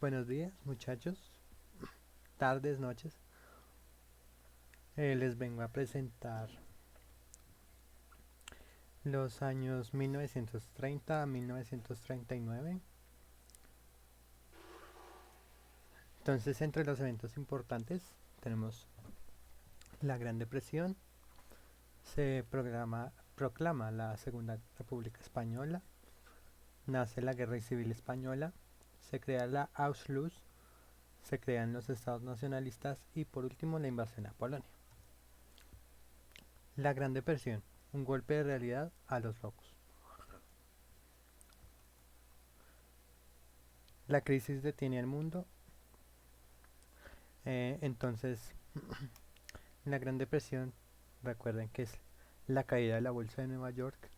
Buenos días, muchachos, tardes, noches. Les vengo a presentar los años 1930 a 1939. Entonces, entre los eventos importantes tenemos la Gran Depresión, proclama la Segunda República Española, nace la Guerra Civil Española, se crea la Auschwitz, se crean los estados nacionalistas y por último la invasión a Polonia. La Gran Depresión, un golpe de realidad a los locos. La crisis detiene al mundo. Entonces, la Gran Depresión, recuerden que es la caída de la bolsa de Nueva York.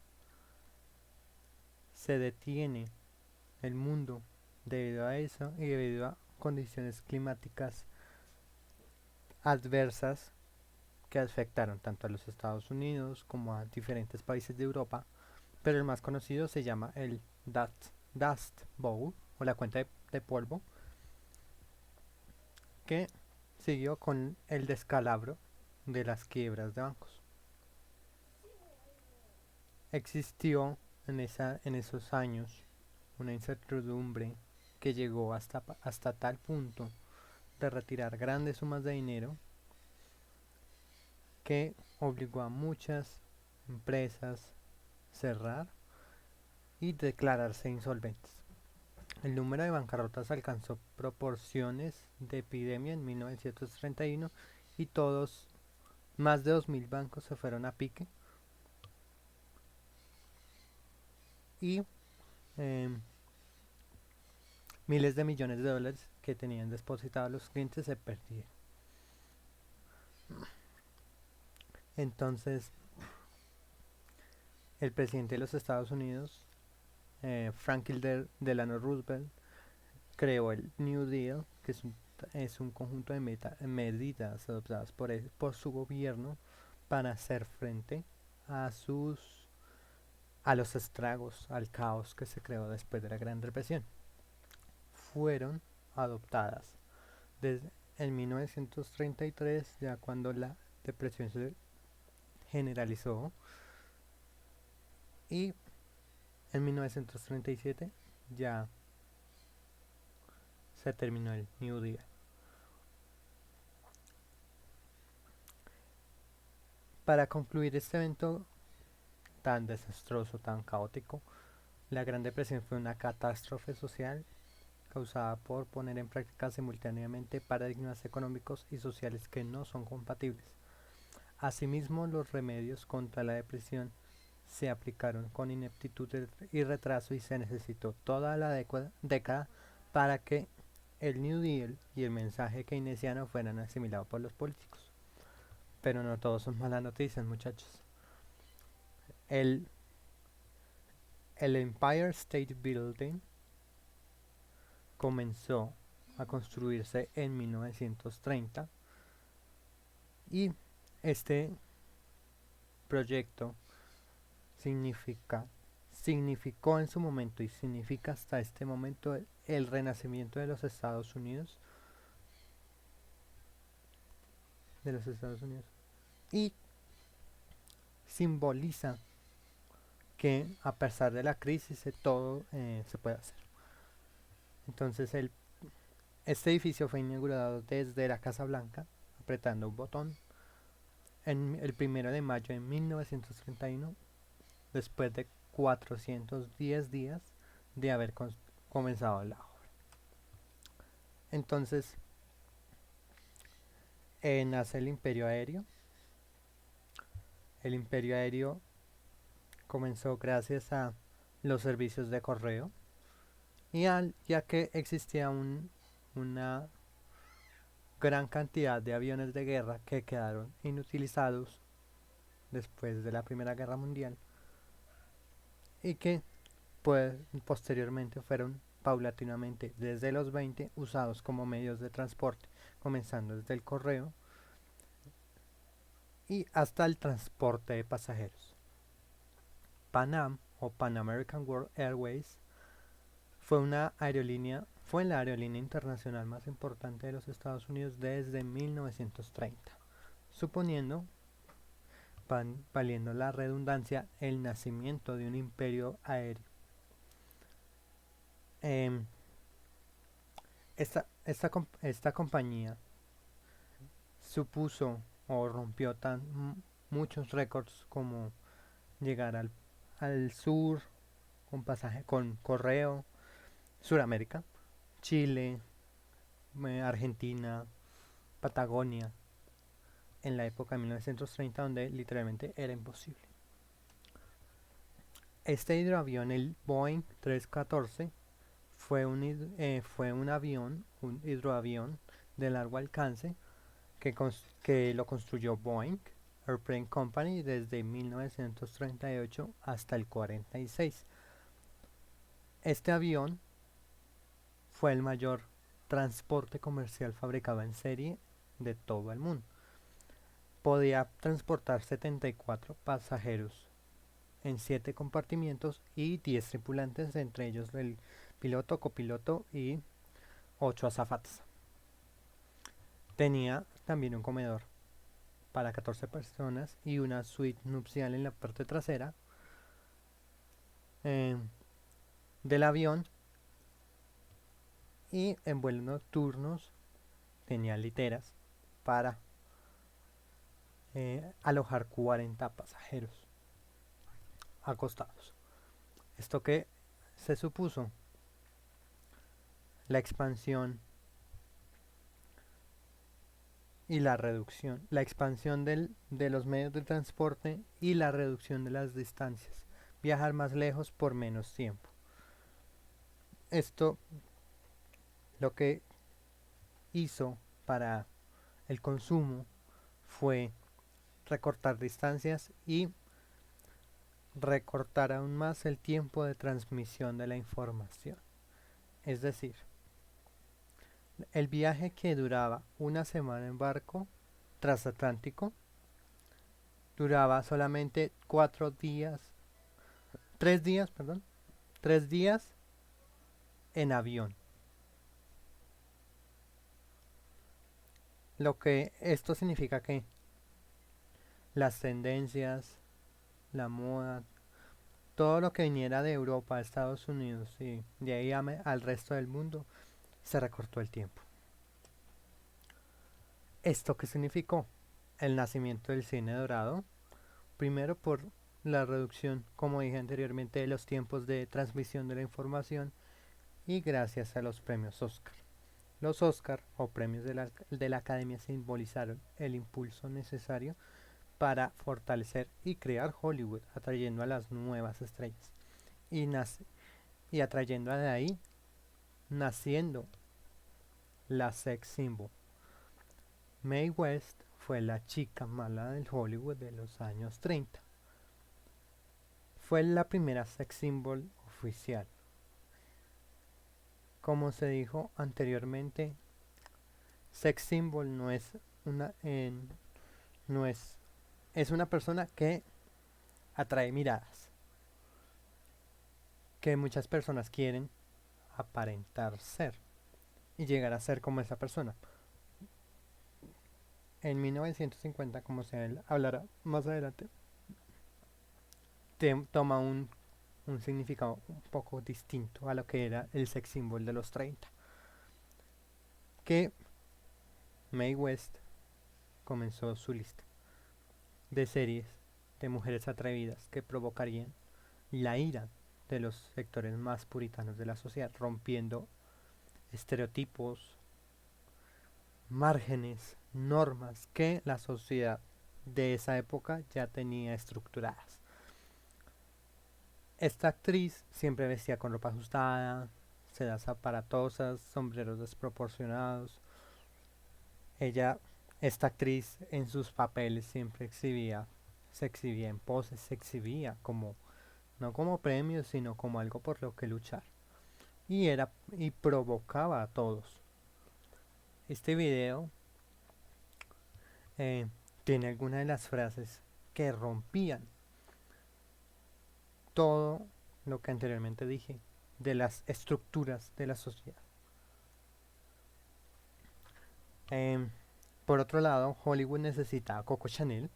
Se detiene el mundo debido a eso y debido a condiciones climáticas adversas que afectaron tanto a los Estados Unidos como a diferentes países de Europa, pero el más conocido se llama el Dust Bowl o la cuenta de polvo, que siguió con el descalabro de las quiebras de bancos. Existió en esos años una incertidumbre que llegó hasta tal punto de retirar grandes sumas de dinero que obligó a muchas empresas cerrar y declararse insolventes. El número de bancarrotas alcanzó proporciones de epidemia en 1931 y más de 2.000 bancos se fueron a pique y eh, miles de millones de dólares que tenían depositados los clientes se perdieron. Entonces, el presidente de los Estados Unidos, Franklin Delano Roosevelt, creó el New Deal, que es un conjunto de medidas adoptadas por su gobierno para hacer frente a a los estragos, al caos que se creó después de la Gran Depresión. Fueron adoptadas desde en 1933, ya cuando la depresión se generalizó, y en 1937 ya se terminó el New Deal. Para concluir este evento tan desastroso, tan caótico, la Gran Depresión fue una catástrofe social causada por poner en práctica simultáneamente paradigmas económicos y sociales que no son compatibles. Asimismo, los remedios contra la depresión se aplicaron con ineptitud y retraso y se necesitó toda la década para que el New Deal y el mensaje keynesiano fueran asimilados por los políticos. Pero no todos son malas noticias, muchachos. El, el Empire State Building comenzó a construirse en 1930 y este proyecto significa significó en su momento y significa hasta este momento el renacimiento de los Estados Unidos y simboliza que a pesar de la crisis todo se puede hacer. Entonces este edificio fue inaugurado desde la Casa Blanca, apretando un botón, en el 1 de mayo de 1931, después de 410 días de haber comenzado la obra. Entonces nace el Imperio Aéreo. El Imperio Aéreo comenzó gracias a los servicios de correo y ya que existía una gran cantidad de aviones de guerra que quedaron inutilizados después de la Primera Guerra Mundial y que pues, posteriormente fueron paulatinamente desde los 20 usados como medios de transporte, comenzando desde el correo y hasta el transporte de pasajeros. Pan Am o Pan American World Airways fue una aerolínea Fue la aerolínea internacional más importante de los Estados Unidos desde 1930, suponiendo, valiendo la redundancia, el nacimiento de un imperio aéreo. Em, esta compañía supuso o rompió muchos récords como llegar al sur con pasaje con correo, Suramérica, Chile, Argentina, Patagonia, en la época de 1930 donde literalmente era imposible. Este hidroavión, el Boeing 314, fue un hidroavión de largo alcance que lo construyó Boeing Airplane Company desde 1938 hasta el 46. Este avión fue el mayor transporte comercial fabricado en serie de todo el mundo. Podía transportar 74 pasajeros en 7 compartimientos y 10 tripulantes, entre ellos el piloto, copiloto y 8 azafatas. Tenía también un comedor para 14 personas y una suite nupcial en la parte trasera del avión, y en vuelos nocturnos tenía literas para alojar 40 pasajeros acostados. Esto que se supuso la expansión y la expansión de los medios de transporte y la reducción de las distancias, viajar más lejos por menos tiempo. Esto lo que hizo para el consumo fue recortar distancias y recortar aún más el tiempo de transmisión de la información. Es decir, el viaje que duraba una semana en barco transatlántico duraba solamente 3 días en avión. Lo que esto significa que las tendencias, la moda, todo lo que viniera de Europa a Estados Unidos y de ahí al resto del mundo, se recortó el tiempo. ¿Esto qué significó? El nacimiento del cine dorado, primero por la reducción, como dije anteriormente, de los tiempos de transmisión de la información y gracias a los premios Oscar. Los Oscar o premios de la Academia simbolizaron el impulso necesario para fortalecer y crear Hollywood, atrayendo a las nuevas estrellas y, y atrayendo de ahí, naciendo la sex symbol. Mae West fue la chica mala del Hollywood de los años 30. Fue la primera sex symbol oficial. Como se dijo anteriormente, sex symbol no es una no es una persona que atrae miradas, que muchas personas quieren aparentar ser y llegar a ser como esa persona. En 1950, como se hablará más adelante, toma un significado un poco distinto a lo que era el sex symbol de los 30. Que Mae West comenzó su lista de series de mujeres atrevidas que provocarían la ira de los sectores más puritanos de la sociedad, rompiendo estereotipos, márgenes, normas que la sociedad de esa época ya tenía estructuradas. Esta actriz siempre vestía con ropa ajustada, sedas aparatosas, sombreros desproporcionados. Esta actriz en sus papeles siempre se exhibía en poses, se exhibía como, no como premio, sino como algo por lo que luchar. Y provocaba a todos. Este video tiene algunas de las frases que rompían todo lo que anteriormente dije de las estructuras de la sociedad. Em, por otro lado, Hollywood necesita a Coco Chanel.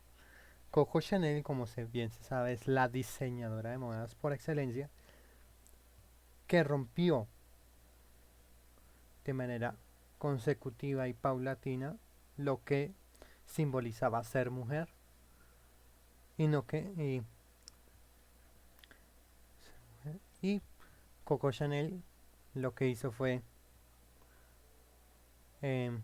Coco Chanel, como bien se sabe, es la diseñadora de modas por excelencia que rompió de manera consecutiva y paulatina lo que simbolizaba ser mujer y no que y Coco Chanel lo que hizo fue em,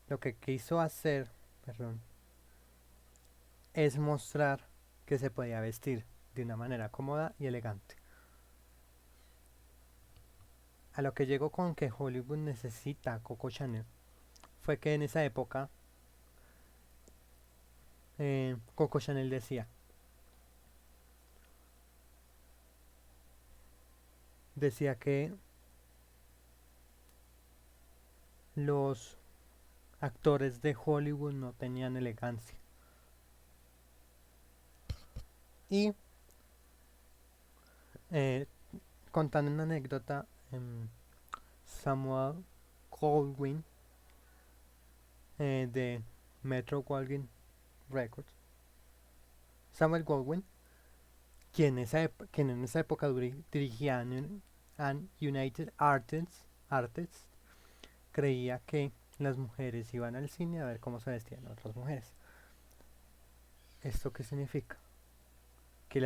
lo que quiso hacer, perdón, es mostrar que se podía vestir de una manera cómoda y elegante. A lo que llegó con que Hollywood necesita a Coco Chanel fue que en esa época Coco Chanel decía que los actores de Hollywood no tenían elegancia. Y eh, contando una anécdota, Samuel Goldwyn de Metro Goldwyn Records, Samuel Goldwyn, quien en esa época dirigía An United Artists, creía que las mujeres iban al cine a ver cómo se vestían otras mujeres. ¿Esto qué significa? Que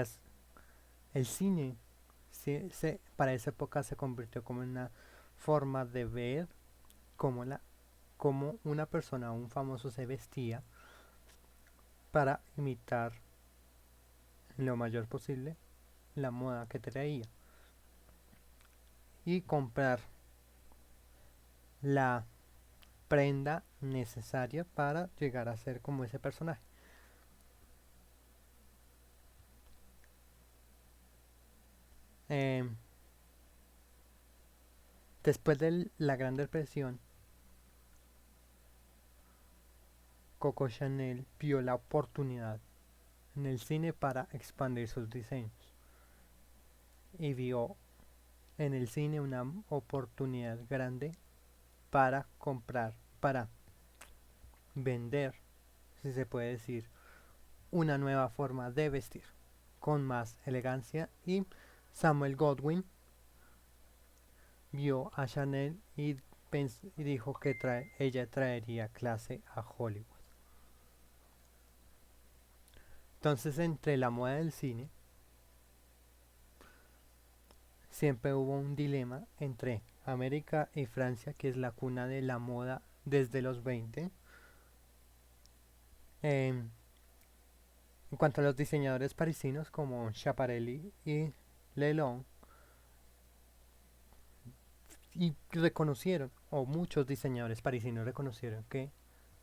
el cine para esa época se convirtió como en una forma de ver cómo, cómo una persona, un famoso, se vestía para imitar en lo mayor posible la moda que traía y comprar la prenda necesaria para llegar a ser como ese personaje. Eh, Después de la Gran Depresión, Coco Chanel vio la oportunidad en el cine para expandir sus diseños y vio en el cine una oportunidad grande para comprar, para vender, si se puede decir, una nueva forma de vestir con más elegancia y Samuel Goldwyn vio a Chanel y dijo que ella traería clase a Hollywood. Entonces, entre la moda del cine, siempre hubo un dilema entre América y Francia, que es la cuna de la moda desde los 20. En cuanto a los diseñadores parisinos como Schiaparelli y Lelon, y reconocieron, o muchos diseñadores parisinos reconocieron que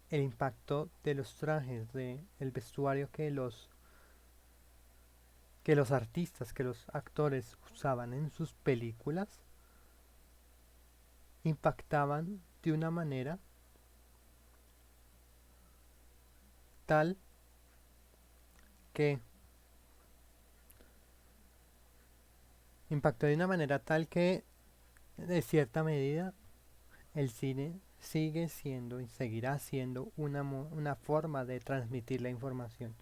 el impacto de los trajes, de el vestuario que los artistas, que los actores usaban en sus películas, impactaban de una manera tal que impactó de una manera tal que de cierta medida el cine sigue siendo y seguirá siendo una forma de transmitir la información.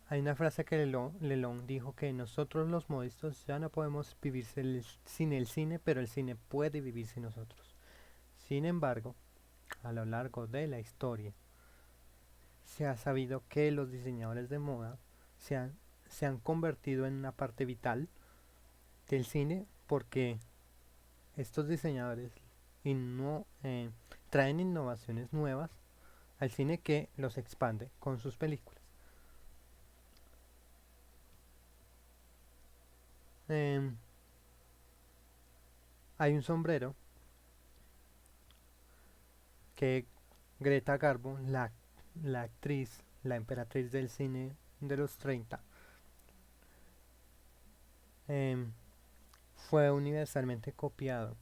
Hay una frase que Lelón dijo que nosotros los modistas ya no podemos vivir sin el cine, pero el cine puede vivir sin nosotros. Sin embargo, a lo largo de la historia, se ha sabido que los diseñadores de moda se han, se han convertido en una parte vital del cine porque estos diseñadores traen innovaciones nuevas al cine que los expande con sus películas. Eh, Hay un sombrero que Greta Garbo, la actriz, la emperatriz del cine de los 30, eh, fue universalmente copiado,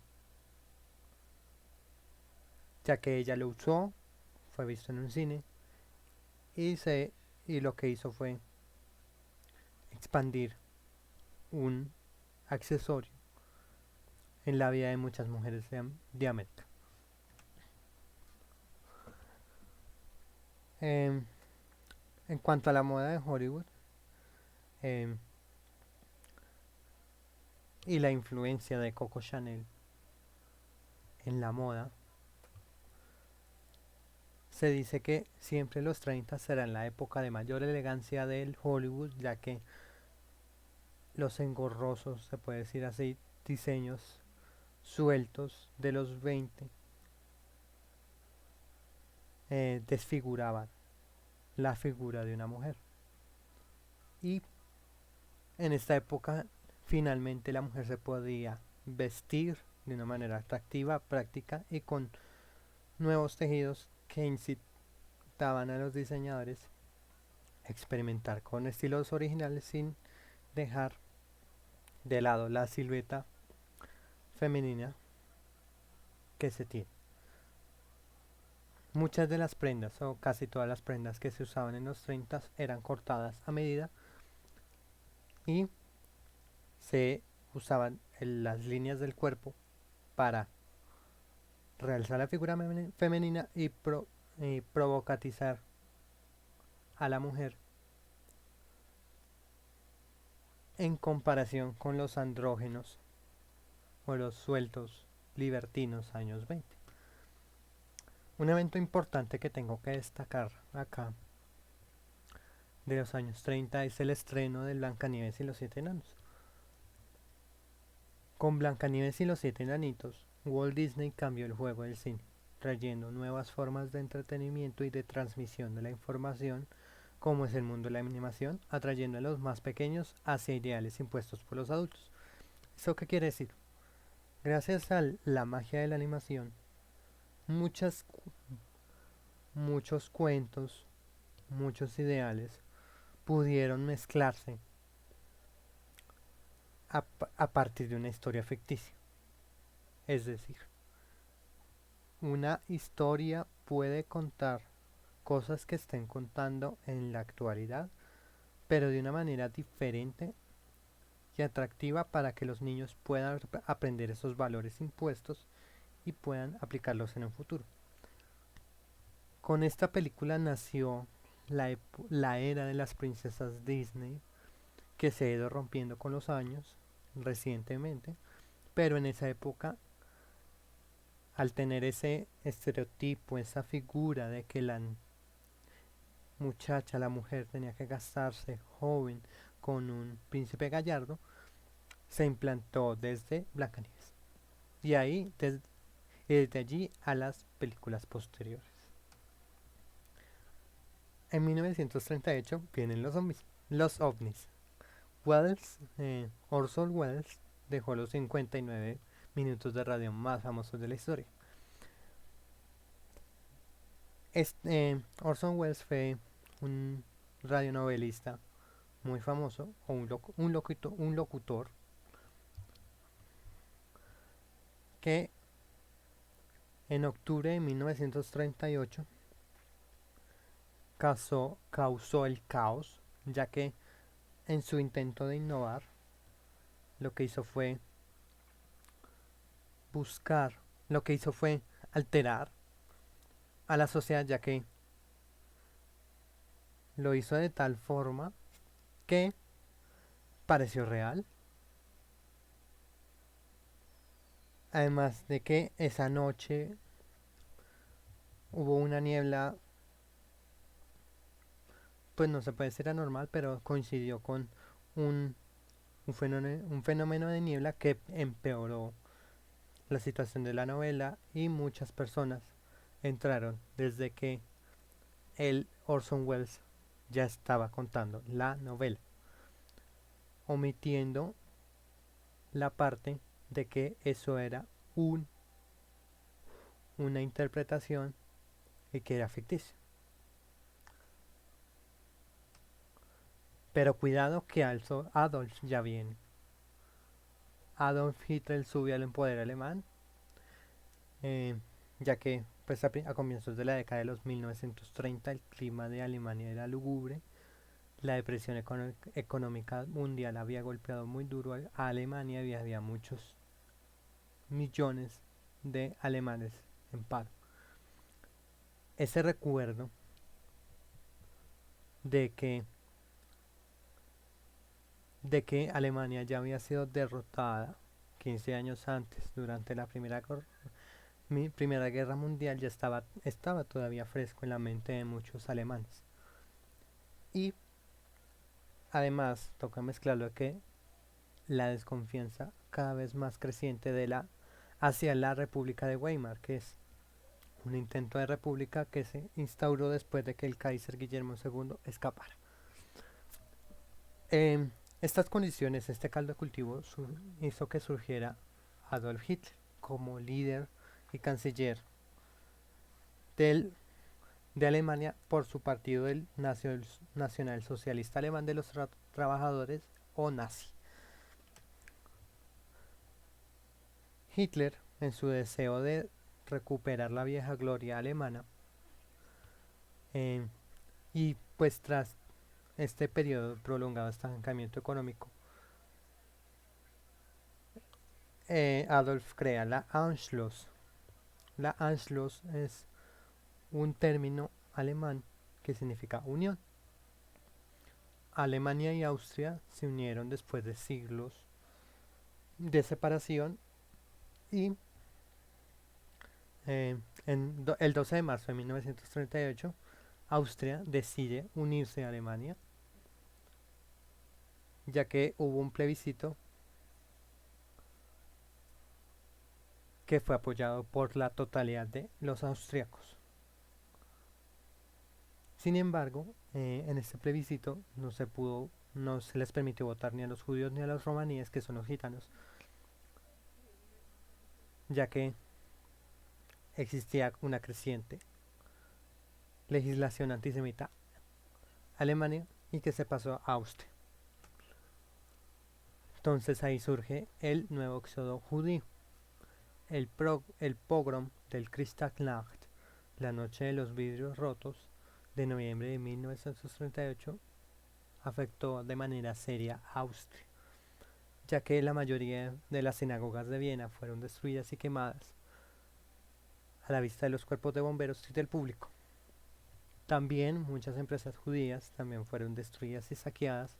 ya que ella lo usó, fue visto en un cine y, y lo que hizo fue expandir un accesorio en la vida de muchas mujeres de América. Em, en cuanto a la moda de Hollywood em, y la influencia de Coco Chanel en la moda, se dice que siempre los 30 serán la época de mayor elegancia del Hollywood, ya que los engorrosos, se puede decir así, diseños sueltos de los 20 desfiguraban la figura de una mujer. Y en esta época finalmente la mujer se podía vestir de una manera atractiva, práctica y con nuevos tejidos que incitaban a los diseñadores a experimentar con estilos originales sin dejar de lado la silueta femenina que se tiene. Muchas de las prendas o casi todas las prendas que se usaban en los 30 eran cortadas a medida y se usaban las líneas del cuerpo para realzar la figura femenina y provocatizar a la mujer en comparación con los andrógenos o los sueltos libertinos años 20. Un evento importante que tengo que destacar acá de los años 30 es el estreno de Blancanieves y los Siete Enanos. Con Blancanieves y los Siete Enanitos, Walt Disney cambió el juego del cine, trayendo nuevas formas de entretenimiento y de transmisión de la información, como es el mundo de la animación, atrayendo a los más pequeños hacia ideales impuestos por los adultos. ¿Eso qué quiere decir? Gracias a la magia de la animación, muchas, muchos cuentos, muchos ideales pudieron mezclarse a, a partir de una historia ficticia. Es decir, una historia puede contar cosas que estén contando en la actualidad, pero de una manera diferente y atractiva para que los niños puedan aprender esos valores impuestos y puedan aplicarlos en un futuro. Con esta película nació la era de las princesas Disney, que se ha ido rompiendo con los años recientemente, pero en esa época, al tener ese estereotipo, esa figura de que la muchacha, la mujer tenía que casarse joven con un príncipe gallardo, se implantó desde Blancanieves. Y ahí, desde allí a las películas posteriores. En 1938 vienen los ovnis. Orson Welles dejó los 59 minutos de radio más famosos de la historia. Orson Welles fue un radionovelista muy famoso, o un locutor que en octubre de 1938 causó el caos, ya que en su intento de innovar, lo que hizo fue buscar, lo que hizo fue alterar a la sociedad, ya que lo hizo de tal forma que pareció real. Además de que esa noche hubo una niebla, pues no se puede decir anormal, pero coincidió con un, un fenómeno de niebla que empeoró la situación de la novela y muchas personas entraron desde que el Orson Welles ya estaba contando la novela, omitiendo la parte de que eso era una interpretación y que era ficticio. Pero cuidado que Adolf ya viene. Adolf Hitler subió al poder alemán, eh, ya que pues a comienzos de la década de los 1930 el clima de Alemania era lúgubre. La depresión económica mundial había golpeado muy duro a Alemania y había muchos millones de alemanes en paro. Ese recuerdo de que Alemania ya había sido derrotada 15 años antes durante la Primera Guerra Mundial ya estaba todavía fresco en la mente de muchos alemanes. Y además toca mezclarlo que la desconfianza cada vez más creciente hacia la República de Weimar, que es un intento de república que se instauró después de que el Kaiser Guillermo II escapara. Estas condiciones, este caldo de cultivo hizo que surgiera Adolf Hitler como líder y canciller de Alemania por su partido del Nacional Socialista Alemán de los Trabajadores, o nazi. Hitler, en su deseo de recuperar la vieja gloria alemana, y pues tras este periodo prolongado de estancamiento económico, Adolf crea la Anschluss. La Anschluss es un término alemán que significa unión. Alemania y Austria se unieron después de siglos de separación y el 12 de marzo de 1938 Austria decide unirse a Alemania, ya que hubo un plebiscito que fue apoyado por la totalidad de los austriacos. Sin embargo, en este plebiscito no se les permitió votar ni a los judíos ni a los romaníes, que son los gitanos, ya que existía una creciente legislación antisemita Alemania y que se pasó a Austria. Entonces ahí surge el nuevo éxodo judío, el pogrom del Kristallnacht, la noche de los vidrios rotos de noviembre de 1938, afectó de manera seria a Austria, ya que la mayoría de las sinagogas de Viena fueron destruidas y quemadas a la vista de los cuerpos de bomberos y del público. También muchas empresas judías también fueron destruidas y saqueadas,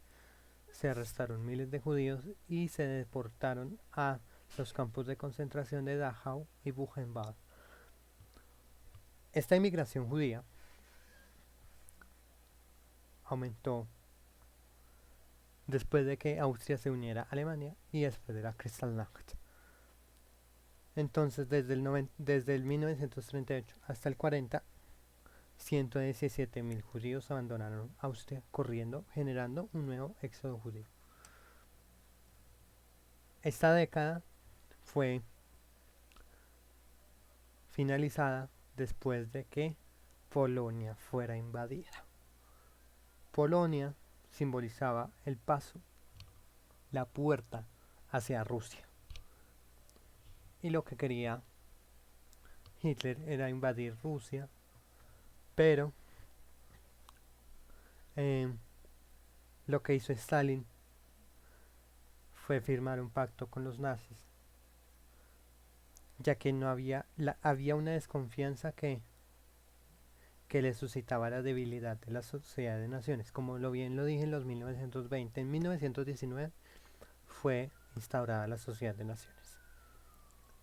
se arrestaron miles de judíos y se deportaron a los campos de concentración de Dachau y Buchenwald. Esta inmigración judía aumentó después de que Austria se uniera a Alemania y después de la Kristallnacht. Entonces, desde el 1938 hasta el 40, 117.000 judíos abandonaron Austria corriendo, generando un nuevo éxodo judío. Esta década fue finalizada después de que Polonia fuera invadida. Polonia simbolizaba el paso, la puerta hacia Rusia. Y lo que quería Hitler era invadir Rusia, pero lo que hizo Stalin fue firmar un pacto con los nazis, ya que no había una desconfianza que le suscitaba la debilidad de la sociedad de naciones. Como bien lo dije en los 1920, en 1919 fue instaurada la sociedad de naciones.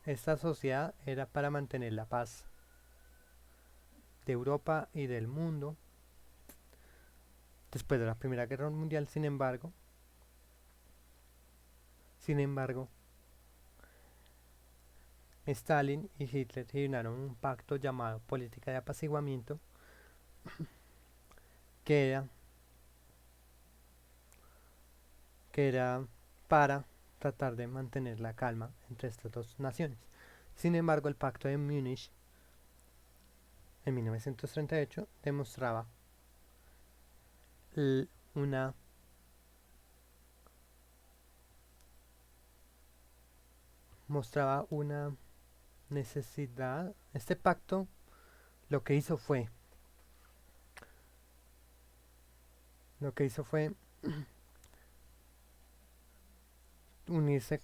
Esta sociedad era para mantener la paz de Europa y del mundo después de la Primera Guerra Mundial. Sin embargo, Stalin y Hitler firmaron un pacto llamado Política de Apaciguamiento, que era para tratar de mantener la calma entre estas dos naciones. Sin embargo, el pacto de Múnich en 1938 demostraba una necesidad. Este pacto lo que hizo fue unirse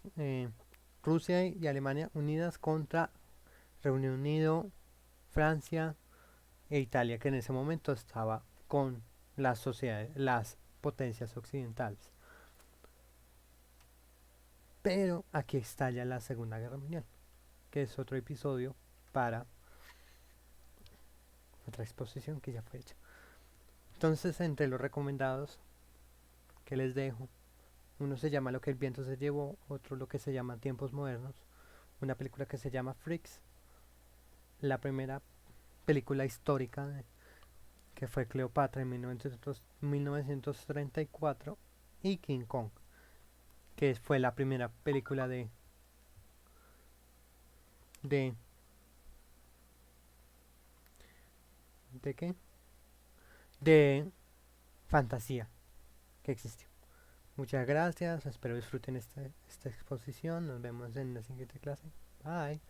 Rusia y Alemania unidas contra Reino Unido, Francia e Italia, que en ese momento estaba con las sociedades, las potencias occidentales. Pero aquí estalla la Segunda Guerra Mundial, que es otro episodio para otra exposición que ya fue hecha. Entonces, entre los recomendados que les dejo, uno se llama Lo que el viento se llevó, otro lo que se llama Tiempos Modernos, una película que se llama Freaks, la primera película histórica que fue Cleopatra en 1934 y King Kong, que fue la primera película de ¿de qué? De fantasía que existió. Muchas gracias, espero disfruten esta exposición, nos vemos en la siguiente clase. Bye.